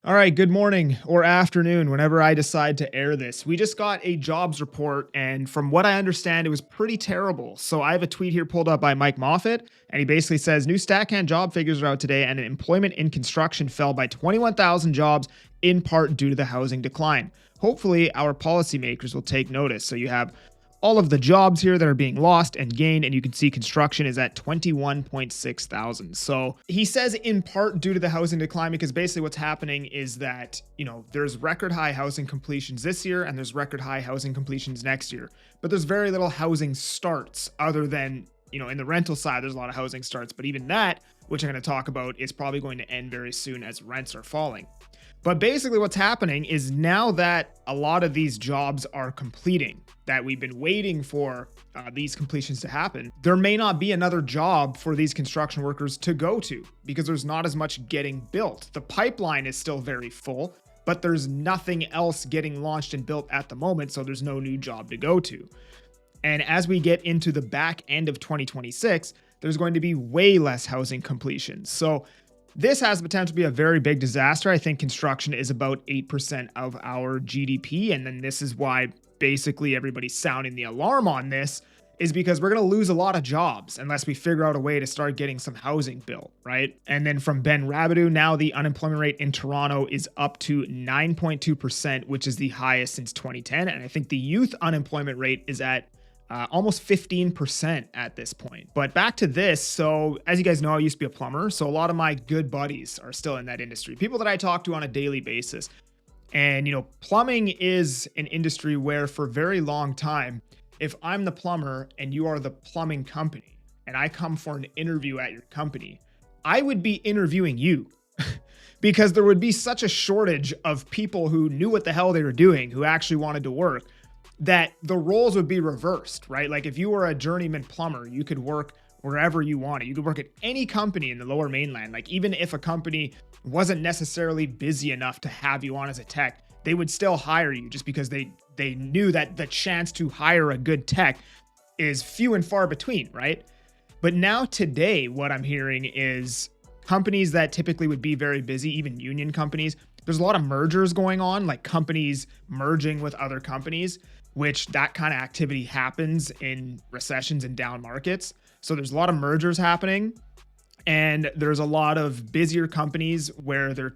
All right, good morning or afternoon, whenever I decide to air this. We just got a jobs report, and from what I understand, it was pretty terrible. So I have a tweet here pulled up by Mike Moffett, and he basically says new StatCan job figures are out today, and employment in construction fell by 21,000 jobs, in part due to the housing decline. Hopefully, our policymakers will take notice. So you have all of the jobs here that are being lost and gained, and you can see construction is at 21.6 thousand. So he says in part due to the housing decline, because basically what's happening is that, there's record high housing completions this year and there's record high housing completions next year. But there's very little housing starts other than, in the rental side, there's a lot of housing starts. But even that, which I'm going to talk about, is probably going to end very soon as rents are falling. But basically what's happening is now that a lot of these jobs are completing, that we've been waiting for these completions to happen, there may not be another job for these construction workers to go to because there's not as much getting built. The pipeline is still very full, but there's nothing else getting launched and built at the moment, so there's no new job to go to. And as we get into the back end of 2026, there's going to be way less housing completions. So this has the potential to be a very big disaster. I think construction is about 8% of our GDP. And then this is why basically everybody's sounding the alarm on this, is because we're going to lose a lot of jobs unless we figure out a way to start getting some housing built, right? And then from Ben Rabideau, now the unemployment rate in Toronto is up to 9.2%, which is the highest since 2010. And I think the youth unemployment rate is at almost 15% at this point. But back to this. So as you guys know, I used to be a plumber. So a lot of my good buddies are still in that industry, people that I talk to on a daily basis. And, plumbing is an industry where for a very long time, if I'm the plumber and you are the plumbing company and I come for an interview at your company, I would be interviewing you because there would be such a shortage of people who knew what the hell they were doing, who actually wanted to work, that the roles would be reversed, right? Like if you were a journeyman plumber, you could work wherever you wanted. You could work at any company in the Lower Mainland. Like even if a company wasn't necessarily busy enough to have you on as a tech, they would still hire you just because they knew that the chance to hire a good tech is few and far between, right? But now today, what I'm hearing is companies that typically would be very busy, even union companies, there's a lot of mergers going on, like companies merging with other companies, which that kind of activity happens in recessions and down markets. So there's a lot of mergers happening, and there's a lot of busier companies where they're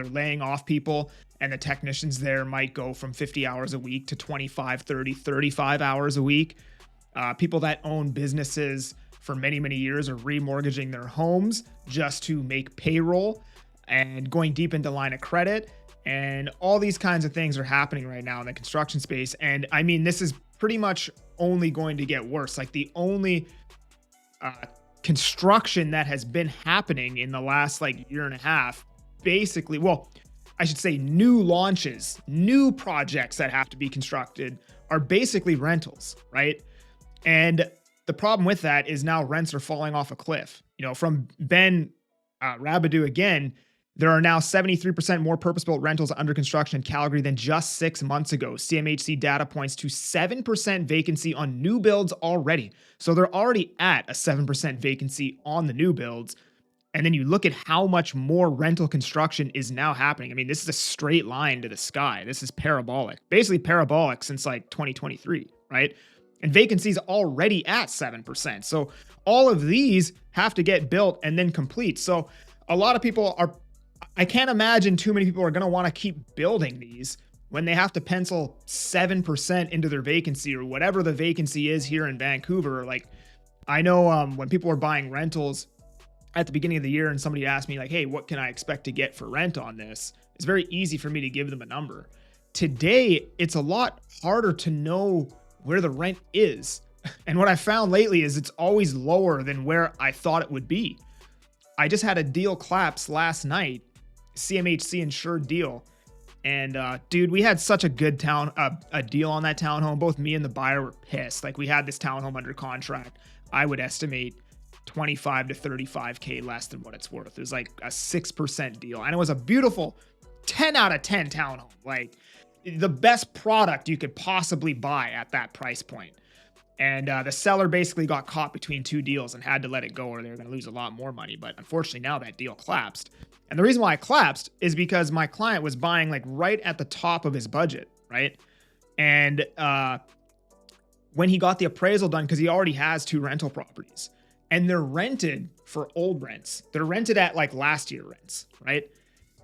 laying off people, and the technicians there might go from 50 hours a week to 25, 30, 35 hours a week. People that own businesses for many, many years are remortgaging their homes just to make payroll and going deep into line of credit. And all these kinds of things are happening right now in the construction space. And I mean, this is pretty much only going to get worse. Like the only construction that has been happening in the last year and a half, basically, well, I should say new launches, new projects that have to be constructed are basically rentals, right? And the problem with that is now rents are falling off a cliff. From Ben Rabideau again, there are now 73% more purpose-built rentals under construction in Calgary than just 6 months ago. CMHC data points to 7% vacancy on new builds already. So they're already at a 7% vacancy on the new builds. And then you look at how much more rental construction is now happening. I mean, this is a straight line to the sky. This is parabolic, basically parabolic since 2023, right? And vacancies already at 7%. So all of these have to get built and then complete. So a lot of people I can't imagine too many people are going to want to keep building these when they have to pencil 7% into their vacancy or whatever the vacancy is here in Vancouver. Like I know when people were buying rentals at the beginning of the year and somebody asked me hey, what can I expect to get for rent on this? It's very easy for me to give them a number. Today, it's a lot harder to know where the rent is. And what I found lately is it's always lower than where I thought it would be. I just had a deal collapse last night, CMHC insured deal. And dude, we had such a good a deal on that townhome. Both me and the buyer were pissed. We had this townhome under contract. I would estimate 25 to 35K less than what it's worth. It was a 6% deal. And it was a beautiful 10 out of 10 townhome. The best product you could possibly buy at that price point. And the seller basically got caught between two deals and had to let it go or they were going to lose a lot more money. But unfortunately, now that deal collapsed. And the reason why I collapsed is because my client was buying like right at the top of his budget, right? And when he got the appraisal done, because he already has 2 rental properties, and they're rented for old rents. They're rented at like last year rents, right?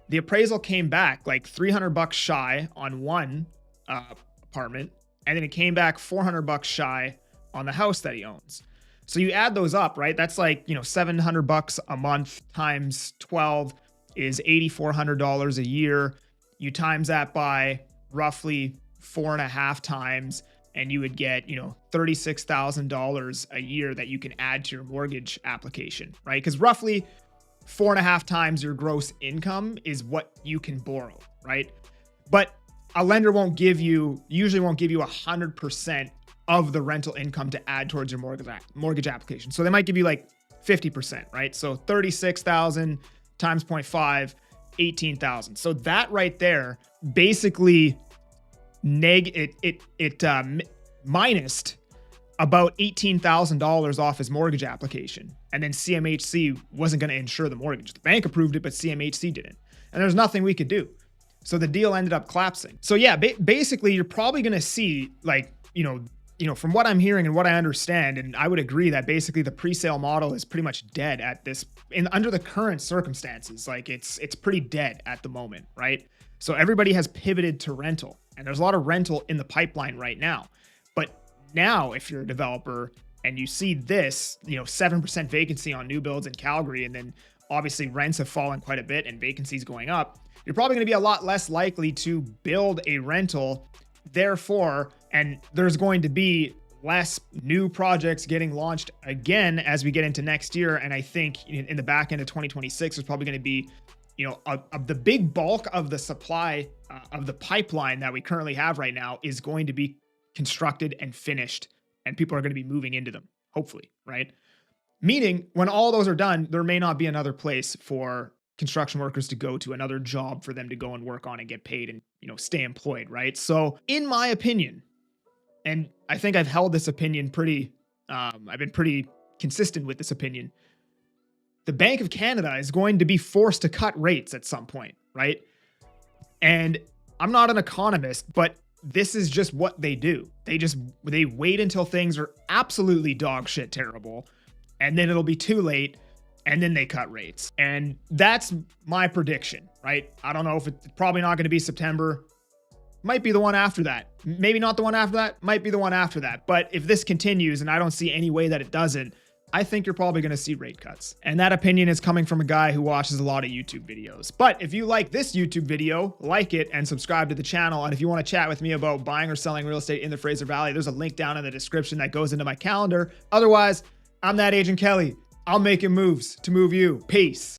The appraisal came back like $300 shy on one apartment, and then it came back $400 shy on the house that he owns. So you add those up, right? That's like, $700 a month times 12 is $8,400 a year. You times that by roughly 4.5 times, and you would get, $36,000 a year that you can add to your mortgage application, right? Because roughly 4.5 times your gross income is what you can borrow, right? But a lender usually won't give you 100% of the rental income to add towards your mortgage application. So they might give you like 50%, right? So 36,000 times 0.5, 18,000. So that right there basically minused about $18,000 off his mortgage application. And then CMHC wasn't going to insure the mortgage. The bank approved it, but CMHC didn't. And there's nothing we could do. So the deal ended up collapsing. So yeah, basically you're probably going to see like, from what I'm hearing and what I understand, and I would agree that basically the pre-sale model is pretty much dead under the current circumstances. Like it's pretty dead at the moment, right? So everybody has pivoted to rental, and there's a lot of rental in the pipeline right now. But now if you're a developer and you see this, 7% vacancy on new builds in Calgary, and then obviously rents have fallen quite a bit and vacancies going up, you're probably going to be a lot less likely to build a rental. Therefore, and there's going to be less new projects getting launched again as we get into next year. And I think in the back end of 2026, there's probably going to be, the big bulk of the supply of the pipeline that we currently have right now is going to be constructed and finished, and people are going to be moving into them, hopefully, right? Meaning when all those are done, there may not be another place for construction workers to go to, another job for them to go and work on and get paid and, stay employed, right? So in my opinion, and I think I've held this opinion I've been pretty consistent with this opinion, the Bank of Canada is going to be forced to cut rates at some point, right? And I'm not an economist, but this is just what they do. They wait until things are absolutely dog shit terrible, and then it'll be too late, and then they cut rates. And that's my prediction, right? I don't know if it's probably not going to be September. Might be the one after that. Maybe not the one after that. Might be the one after that. But if this continues, and I don't see any way that it doesn't, I think you're probably going to see rate cuts. And that opinion is coming from a guy who watches a lot of YouTube videos. But if you like this YouTube video, like it and subscribe to the channel. And if you want to chat with me about buying or selling real estate in the Fraser Valley, there's a link down in the description that goes into my calendar. Otherwise, I'm that Agent Kelly. I'll make moves to move you. Peace.